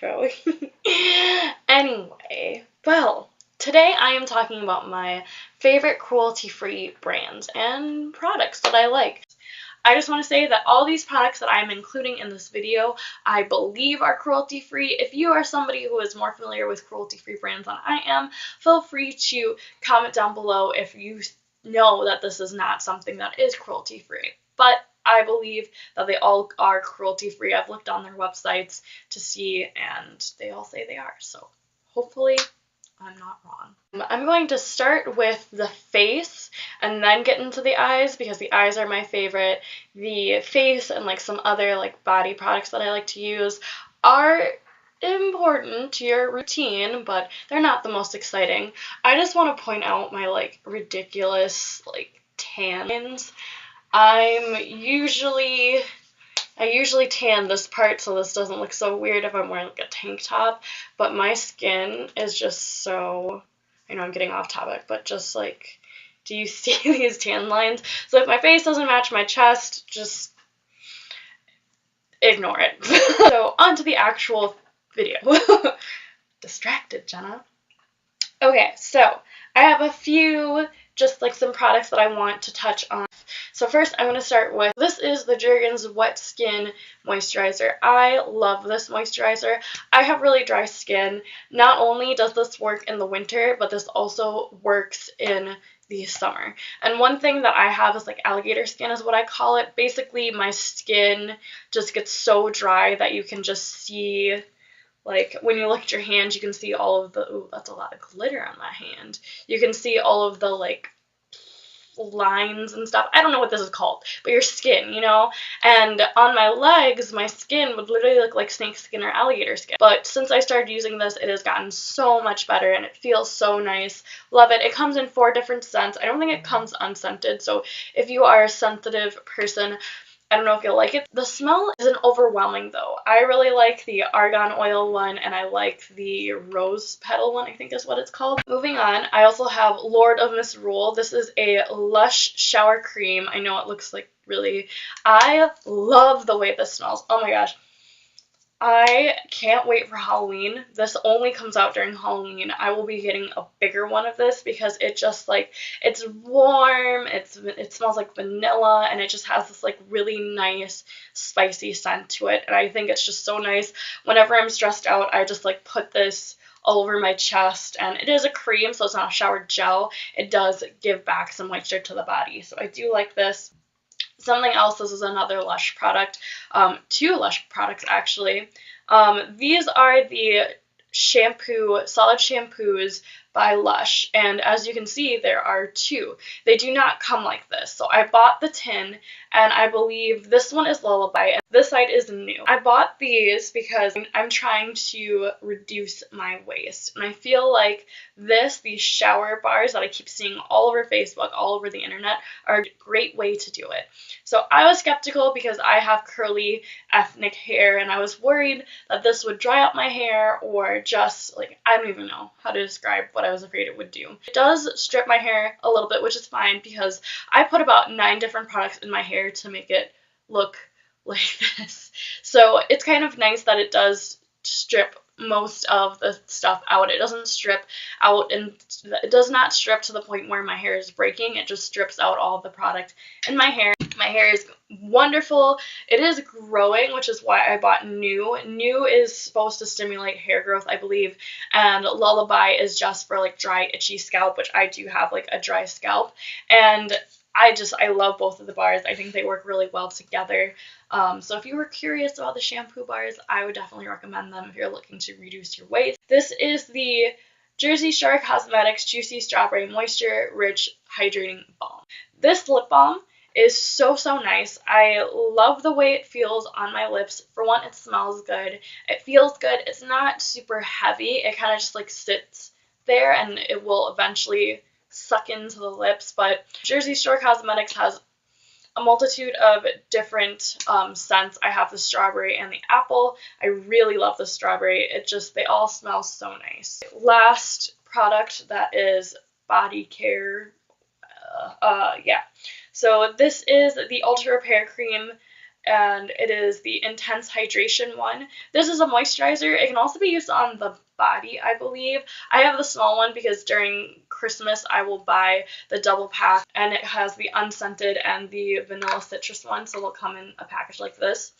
intro. Anyway, well, today I am talking about my favorite cruelty-free brands and products that I like. I just want to say that all these products that I'm including in this video, I believe are cruelty-free. If you are somebody who is more familiar with cruelty-free brands than I am, feel free to comment down below if you know that this is not something that is cruelty-free. But I believe that they all are cruelty-free. I've looked on their websites to see, and they all say they are. So hopefully I'm not wrong. I'm going to start with the face and then get into the eyes because the eyes are my favorite. The face and like some other like body products that I like to use are important to your routine, but they're not the most exciting. I just want to point out my like ridiculous like tan lines. I usually tan this part so this doesn't look so weird if I'm wearing like a tank top, but my skin is just so, I know I'm getting off topic, but just like, do you see these tan lines? So if my face doesn't match my chest, just ignore it. So on to the actual video. Distracted, Jenna. Okay, so I have a few, just like some products that I want to touch on. So first I'm going to start with, this is the Jergens Wet Skin Moisturizer. I love this moisturizer. I have really dry skin. Not only does this work in the winter, but this also works in the summer. And one thing that I have is like alligator skin is what I call it. Basically my skin just gets so dry that you can just see, like, when you look at your hand, you can see all of the, ooh, that's a lot of glitter on my hand. You can see all of the, like, lines and stuff. I don't know what this is called, but your skin, you know? And on my legs, my skin would literally look like snake skin or alligator skin. But since I started using this, it has gotten so much better, and it feels so nice. Love it. It comes in 4 different scents. I don't think it comes unscented, so if you are a sensitive person, I don't know if you'll like it. The smell isn't overwhelming though. I really like the argan oil one, and I like the rose petal one, I think is what it's called. Moving on, I also have Lord of Misrule. This is a Lush shower cream. I know it looks like really, I love the way this smells. Oh my gosh. I can't wait for Halloween. This only comes out during Halloween. I will be getting a bigger one of this because it just like, it's warm, it smells like vanilla, and it just has this like really nice spicy scent to it. And I think it's just so nice. Whenever I'm stressed out, I just like put this all over my chest, and it is a cream, so it's not a shower gel. It does give back some moisture to the body, so I do like this. Something else, this is another Lush product, 2 Lush products actually. These are the solid shampoos by Lush, and as you can see, there are 2. They do not come like this, so I bought the tin, and I believe this one is Lullaby, and this side is new. I bought these because I'm trying to reduce my waist, and I feel like these shower bars that I keep seeing all over Facebook, all over the internet, are a great way to do it. So I was skeptical because I have curly ethnic hair, and I was worried that this would dry up my hair or just, like, I don't even know how to describe what I was afraid it would do. It does strip my hair a little bit, which is fine because I put about 9 different products in my hair to make it look like this. So it's kind of nice that it does strip most of the stuff out. It doesn't strip out, and it does not strip to the point where my hair is breaking. It just strips out all of the product in my hair. My hair is wonderful. It is growing, which is why I bought New. New is supposed to stimulate hair growth, I believe, and Lullaby is just for like dry, itchy scalp, which I do have like a dry scalp, and I love both of the bars. I think they work really well together. So if you were curious about the shampoo bars, I would definitely recommend them if you're looking to reduce your waist. This is the Jersey Shore Cosmetics Juicy Strawberry Moisture Rich Hydrating Balm. This lip balm is so nice. I love the way it feels on my lips. For one, it smells good. It feels good. It's not super heavy. It kind of just like sits there, and it will eventually suck into the lips. But Jersey Shore Cosmetics has a multitude of different scents. I have the strawberry and the apple. I really love the strawberry. They all smell so nice. Last product that is body care. Yeah. So this is the Ultra Repair Cream. and it is the Intense Hydration one. This is a moisturizer. It can also be used on the body, I believe. I have the small one because during Christmas I will buy the double pack, and it has the unscented and the vanilla citrus one, so they'll come in a package like this.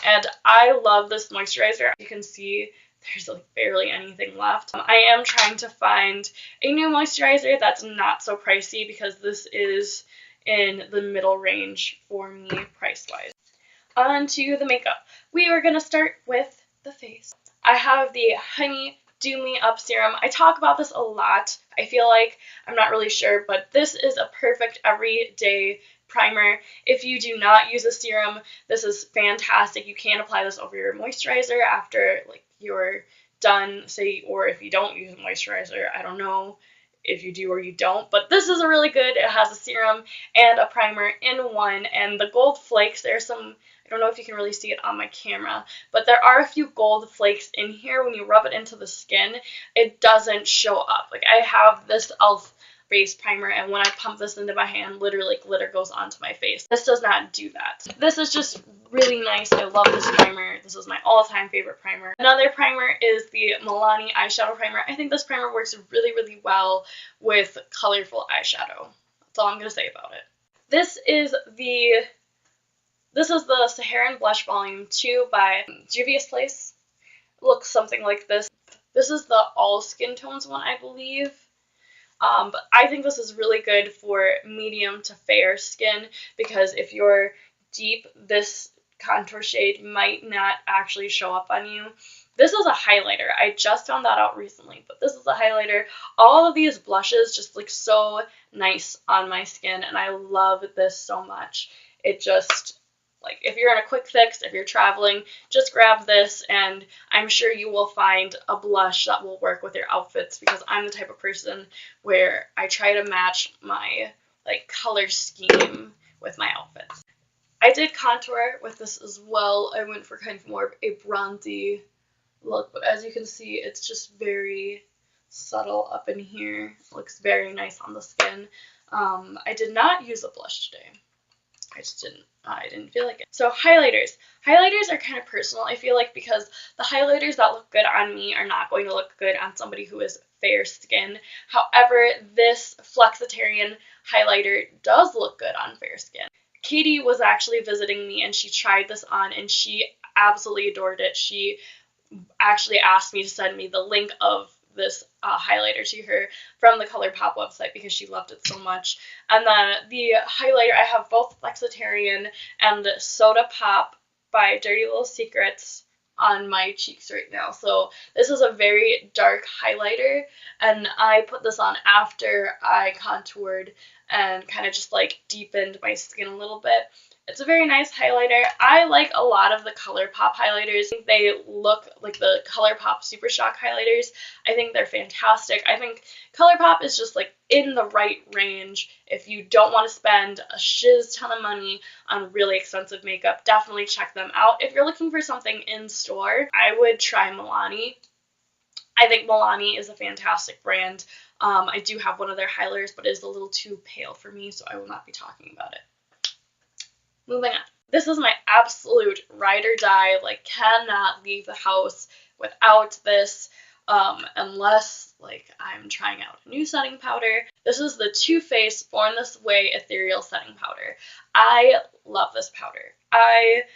And I love this moisturizer. You can see there's like barely anything left. I am trying to find a new moisturizer that's not so pricey because this is in the middle range for me price-wise. On to the makeup. We are going to start with the face. I have the Honey Do Me Up Serum. I talk about this a lot. I feel like I'm not really sure, but this is a perfect everyday primer. If you do not use a serum, this is fantastic. You can apply this over your moisturizer after like you're done, say, or if you don't use a moisturizer, I don't know if you do or you don't, but this is a really good. It has a serum and a primer in one, and the gold flakes, there's some, I don't know if you can really see it on my camera, but there are a few gold flakes in here. When you rub it into the skin, it doesn't show up. Like, I have this E.L.F. base primer, and when I pump this into my hand, literally glitter goes onto my face. This does not do that. This is just really nice. I love this primer. This is my all-time favorite primer. Another primer is the Milani eyeshadow primer. I think this primer works really, really well with colorful eyeshadow. That's all I'm going to say about it. This is the Saharan Blush Volume 2 by Dubious Place. It looks something like this. This is the all skin tones one, I believe. But I think this is really good for medium to fair skin because if you're deep, this contour shade might not actually show up on you. This is a highlighter. I just found that out recently, but this is a highlighter. All of these blushes just look so nice on my skin, and I love this so much. It just, like, if you're in a quick fix, if you're traveling, just grab this, and I'm sure you will find a blush that will work with your outfits because I'm the type of person where I try to match my, like, color scheme with my outfits. I did contour with this as well. I went for kind of more of a bronzy look, but as you can see, it's just very subtle up in here. It looks very nice on the skin. I did not use a blush today. I didn't feel like it. So highlighters. Highlighters are kind of personal, I feel like, because the highlighters that look good on me are not going to look good on somebody who is fair skin. However, this Flexitarian highlighter does look good on fair skin. Katie was actually visiting me and she tried this on and she absolutely adored it. She actually asked me to send me the link of this highlighter to her from the ColourPop website because she loved it so much. And then the highlighter, I have both Flexitarian and Soda Pop by Dirty Little Secrets on my cheeks right now. So this is a very dark highlighter, and I put this on after I contoured and kind of just like deepened my skin a little bit. It's a very nice highlighter. I like a lot of the ColourPop highlighters. I think they look like the ColourPop Super Shock highlighters. I think they're fantastic. I think ColourPop is just like in the right range. If you don't want to spend a shiz ton of money on really expensive makeup, definitely check them out. If you're looking for something in store, I would try Milani. I think Milani is a fantastic brand. I do have one of their highlighters, but it is a little too pale for me, so I will not be talking about it. Moving on. This is my absolute ride or die, like cannot leave the house without this unless like I'm trying out a new setting powder. This is the Too Faced Born This Way Ethereal Setting Powder. I love this powder. It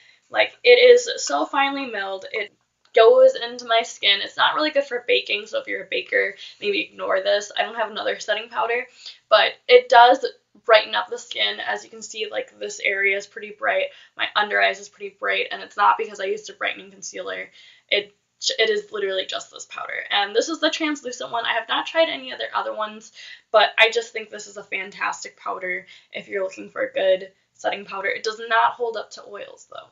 is so finely milled. It goes into my skin. It's not really good for baking, so if you're a baker, maybe ignore this. I don't have another setting powder, but it does brighten up the skin. As you can see, like, this area is pretty bright. My under eyes is pretty bright, and it's not because I used a brightening concealer. It is literally just this powder. And this is the translucent one. I have not tried any of their other ones, but I just think this is a fantastic powder if you're looking for a good setting powder. It does not hold up to oils, though.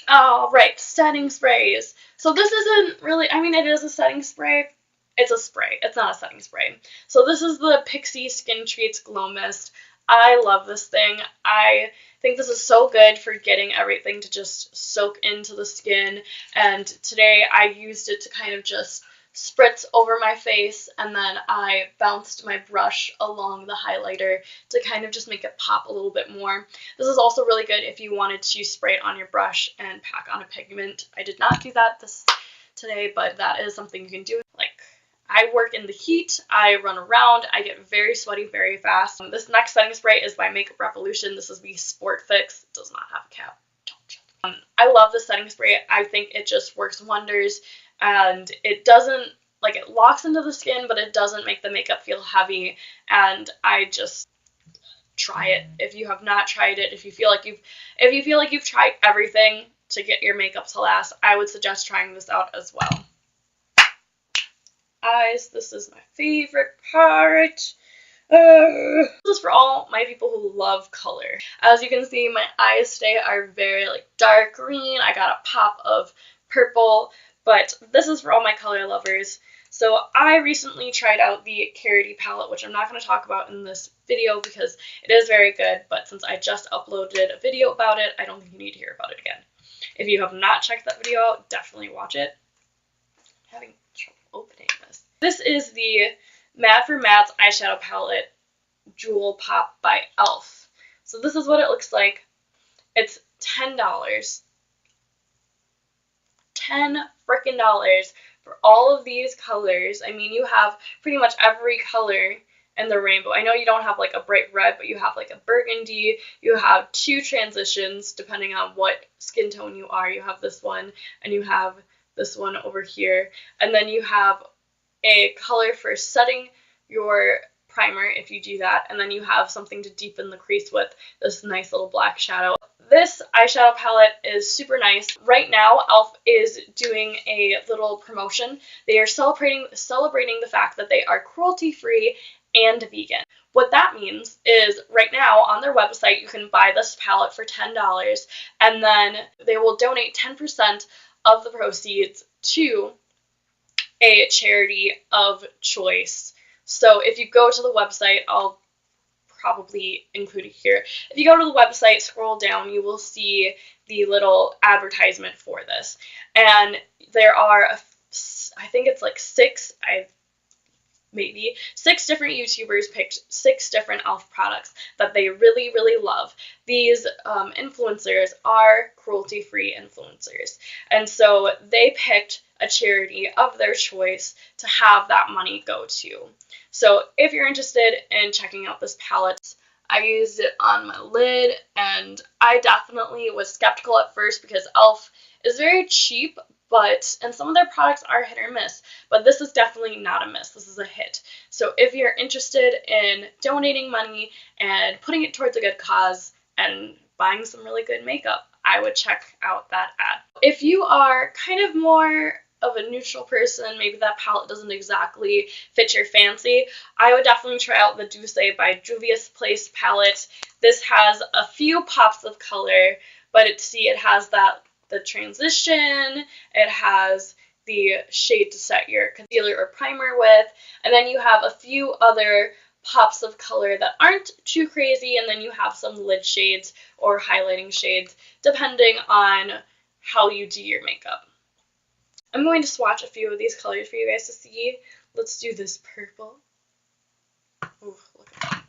Alright, setting sprays. So this isn't really, I mean, it is a setting spray. It's a spray. It's not a setting spray. So this is the Pixi Skin Treats Glow Mist. I love this thing. I think this is so good for getting everything to just soak into the skin. And today I used it to kind of just spritz over my face, and then I bounced my brush along the highlighter to kind of just make it pop a little bit more. This is also really good if you wanted to spray it on your brush and pack on a pigment. I did not do that today, but that is something you can do. Like, I work in the heat, I run around, I get very sweaty very fast. This next setting spray is by Makeup Revolution. This is the Sport Fix. It does not have a cap. Don't judge. I love this setting spray. I think it just works wonders, and it doesn't, like, it locks into the skin, but it doesn't make the makeup feel heavy, and I just try it. If you have not tried it, if you feel like you've tried everything to get your makeup to last, I would suggest trying this out as well. Eyes, this is my favorite part. This is for all my people who love color. As you can see, my eyes today are very like dark green. I got a pop of purple, but this is for all my color lovers. So I recently tried out the Cruelty palette, which I'm not going to talk about in this video because it is very good, but since I just uploaded a video about it, I don't think you need to hear about it again. If you have not checked that video out, definitely watch it. I'm having trouble opening this. This is the Mad for Mattes eyeshadow palette Jewel Pop by E.L.F. So this is what it looks like. It's $10. $10 frickin' dollars for all of these colors. I mean, you have pretty much every color in the rainbow. I know you don't have like a bright red, but you have like a burgundy. You have two transitions depending on what skin tone you are. You have this one and you have this one over here. And then you have a color for setting your primer if you do that, and then you have something to deepen the crease with, this nice little black shadow. This eyeshadow palette is super nice. Right now, E.L.F. is doing a little promotion. They are celebrating the fact that they are cruelty-free and vegan. What that means is right now on their website you can buy this palette for $10, and then they will donate 10% of the proceeds to a charity of choice. So if you go to the website, I'll probably include it here. If you go to the website, scroll down, you will see the little advertisement for this. And there are, I think it's like six different YouTubers picked 6 different E.L.F. products that they really, really love. These influencers are cruelty-free influencers. And so they picked a charity of their choice to have that money go to. So if you're interested in checking out this palette, I used it on my lid, and I definitely was skeptical at first because E.L.F. is very cheap, and some of their products are hit or miss, but this is definitely not a miss. This is a hit. So if you're interested in donating money and putting it towards a good cause and buying some really good makeup, I would check out that ad. If you are kind of more of a neutral person, maybe that palette doesn't exactly fit your fancy, I would definitely try out the Do Me by Dubious Place palette. This has a few pops of color, but it has the transition, it has the shade to set your concealer or primer with, and then you have a few other pops of color that aren't too crazy, and then you have some lid shades or highlighting shades depending on how you do your makeup. I'm going to swatch a few of these colors for you guys to see. Let's do this purple. Ooh, look at that.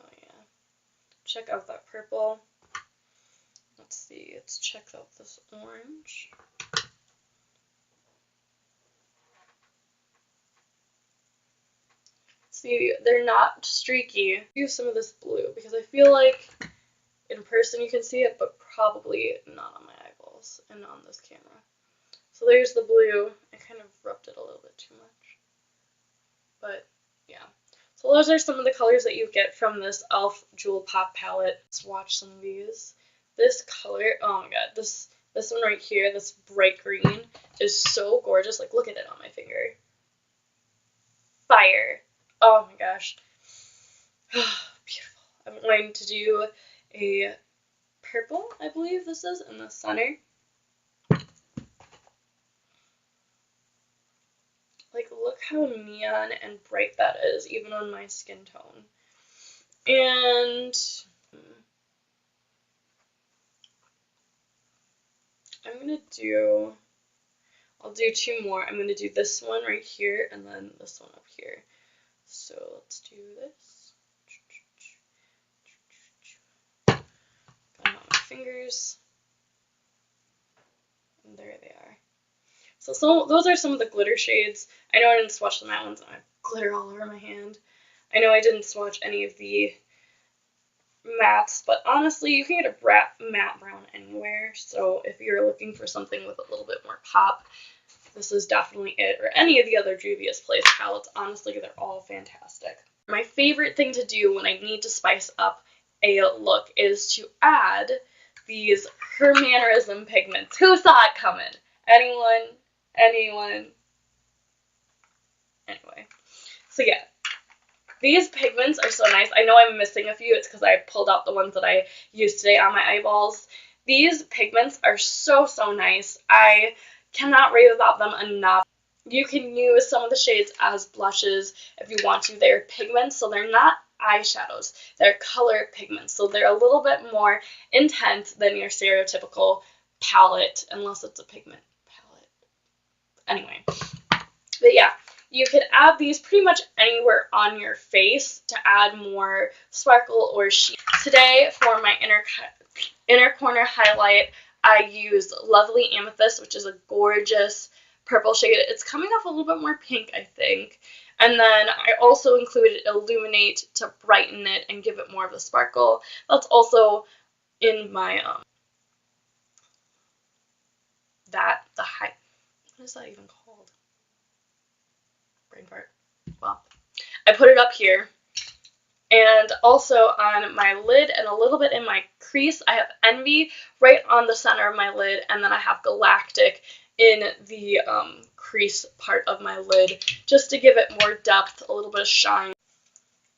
Oh yeah. Check out that purple. Let's see, let's check out this orange. See, they're not streaky. Use some of this blue because I feel like in person you can see it, but probably not on my eyeballs and on this camera. So there's the blue. I kind of rubbed it a little bit too much. But yeah. So those are some of the colors that you get from this E.L.F. Jewel Pop palette. Let's watch some of these. This color, oh my god, this one right here, this bright green, is so gorgeous. Like, look at it on my finger. Fire. Oh my gosh. Beautiful. I'm going to do a purple, I believe this is, in the center. Like, look how neon and bright that is, even on my skin tone. And I'll do two more. I'm going to do this one right here and then this one up here. So let's do this. Got them on my fingers. And there they are. So those are some of the glitter shades. I know I didn't swatch the matte ones and I have glitter all over my hand. I know I didn't swatch any of the mattes, but honestly, you can get a matte brown anywhere. So if you're looking for something with a little bit more pop, this is definitely it. Or any of the other Dubious Place palettes. Honestly, they're all fantastic. My favorite thing to do when I need to spice up a look is to add these Her Mannerism pigments. Who saw it coming? Anyone? Anyone? Anyway. So yeah. These pigments are so nice. I know I'm missing a few. It's because I pulled out the ones that I used today on my eyeballs. These pigments are so, so nice. I cannot rave about them enough. You can use some of the shades as blushes if you want to. They're pigments, so they're not eyeshadows. They're color pigments, so they're a little bit more intense than your stereotypical palette, unless it's a pigment palette. Anyway, but yeah. You could add these pretty much anywhere on your face to add more sparkle or sheen. Today, for my inner corner highlight, I used Lovely Amethyst, which is a gorgeous purple shade. It's coming off a little bit more pink, I think. And then I also included Illuminate to brighten it and give it more of a sparkle. That's also in my, what is that even called? Brain fart. Well, I put it up here. And also on my lid and a little bit in my crease, I have Envy right on the center of my lid, and then I have Galactic in the crease part of my lid, just to give it more depth, a little bit of shine.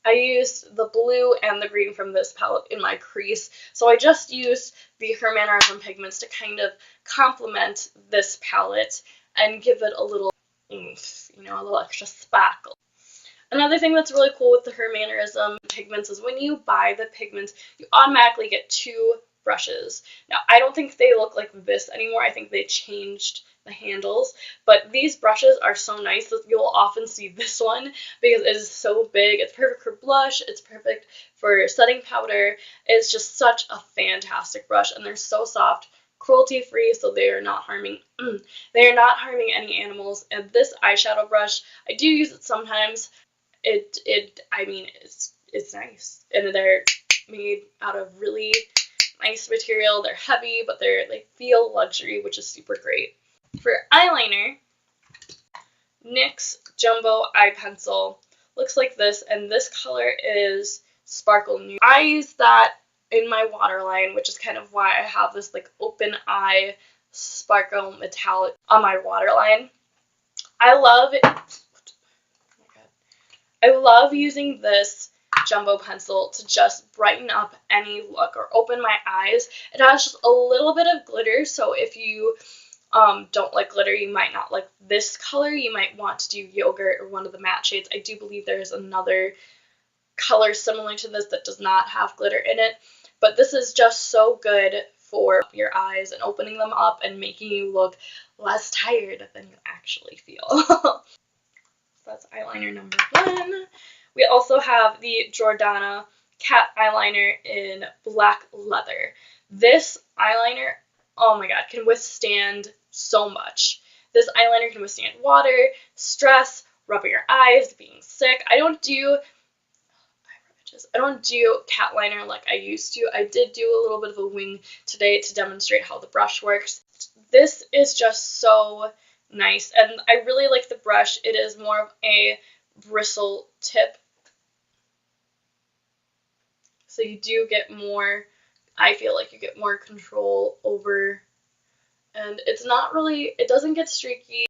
I used the blue and the green from this palette in my crease, so I just used the Her Mannerism pigments to kind of complement this palette and give it a little oomph, you know, a little extra sparkle. Another thing that's really cool with the Her Mannerism pigments is when you buy the pigments, you automatically get two brushes. Now, I don't think they look like this anymore. I think they changed the handles, but these brushes are so nice that you'll often see this one because it is so big. It's perfect for blush. It's perfect for setting powder. It's just such a fantastic brush, and they're so soft. Cruelty free, so they are not harming any animals. And this eyeshadow brush, I do use it sometimes. It's nice, and they're made out of really nice material. They're heavy, but they feel luxury, which is super great. For eyeliner, NYX Jumbo Eye Pencil looks like this, and this color is Sparkle Nude. I use that in my waterline, which is kind of why I have this like open eye sparkle metallic on my waterline. I love using this jumbo pencil to just brighten up any look or open my eyes. It has just a little bit of glitter, so if you don't like glitter, you might not like this color. You might want to do Yogurt or one of the matte shades. I do believe there's another color similar to this that does not have glitter in it. But this is just so good for your eyes and opening them up and making you look less tired than you actually feel. So that's eyeliner number 1. We also have the Jordana Cat Eyeliner in Black Leather. This eyeliner, oh my god, can withstand so much. This eyeliner can withstand water, stress, rubbing your eyes, being sick. I don't do cat liner like I used to. I did do a little bit of a wing today to demonstrate how the brush works. This is just so nice, and I really like the brush. It is more of a bristle tip, so you do get more, I feel like you get more control over, and it doesn't get streaky.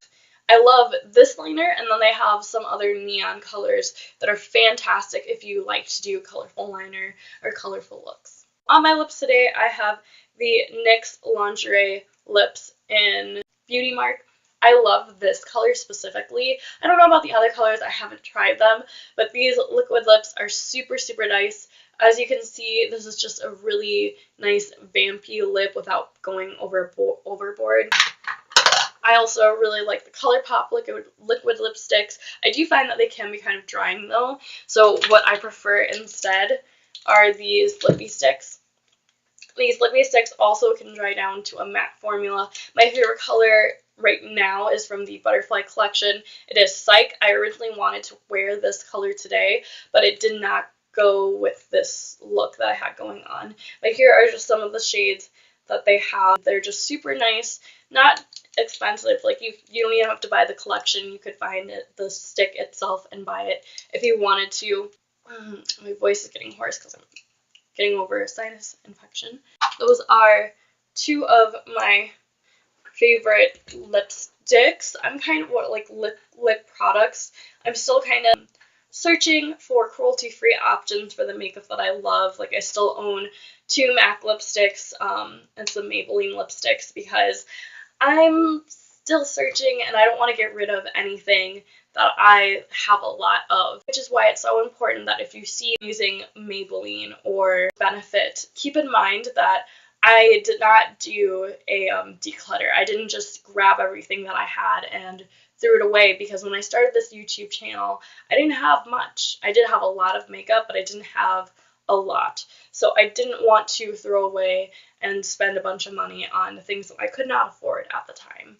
I love this liner, and then they have some other neon colors that are fantastic if you like to do colorful liner or colorful looks. On my lips today, I have the NYX Lingerie Lips in Beauty Mark. I love this color specifically. I don't know about the other colors, I haven't tried them, but these liquid lips are super, super nice. As you can see, this is just a really nice vampy lip without going overboard. I also really like the ColourPop liquid lipsticks. I do find that they can be kind of drying though, so what I prefer instead are these lippy sticks. These lippy sticks also can dry down to a matte formula. My favorite color right now is from the Butterfly collection. It is Psych. I originally wanted to wear this color today, but it did not go with this look that I had going on. But here are just some of the shades that they have. They're just super nice, not expensive. Like you don't even have to buy the collection. You could find the stick itself and buy it if you wanted to. My voice is getting hoarse because I'm getting over a sinus infection. Those are two of my favorite lipsticks. I'm kind of like lip products. I'm still kind of searching for cruelty-free options for the makeup that I love. Like I still own 2 MAC lipsticks and some Maybelline lipsticks because I'm still searching and I don't want to get rid of anything that I have a lot of, which is why it's so important that if you see using Maybelline or Benefit, keep in mind that I did not do a declutter. I didn't just grab everything that I had and threw it away, because when I started this YouTube channel, I didn't have much. I did have a lot of makeup, but I didn't have a lot. So I didn't want to throw away and spend a bunch of money on things that I could not afford at the time.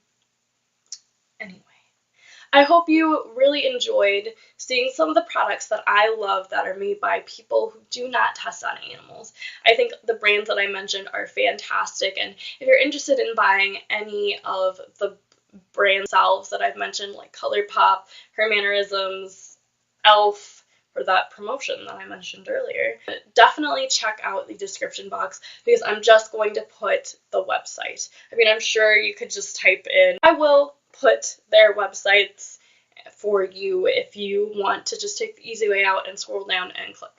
Anyway, I hope you really enjoyed seeing some of the products that I love that are made by people who do not test on animals. I think the brands that I mentioned are fantastic, and if you're interested in buying any of the brand themselves that I've mentioned, like ColourPop, Her Mannerisms, E.L.F, or that promotion that I mentioned earlier, definitely check out the description box, because I'm just going to put the website. I mean, I'm sure you could just type in, I will put their websites for you if you want to just take the easy way out and scroll down and click.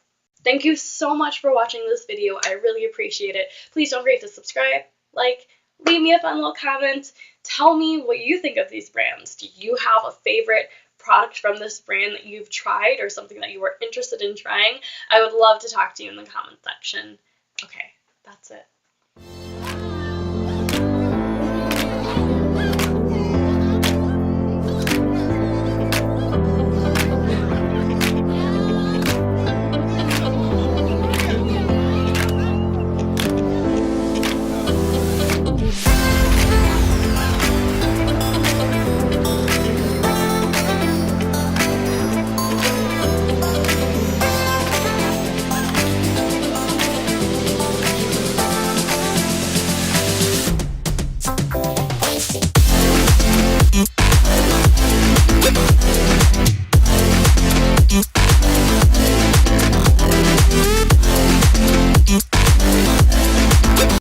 Thank you so much for watching this video. I really appreciate it. Please don't forget to subscribe, like, leave me a fun little comment. Tell me what you think of these brands. Do you have a favorite product from this brand that you've tried or something that you were interested in trying? I would love to talk to you in the comment section. Okay, that's it.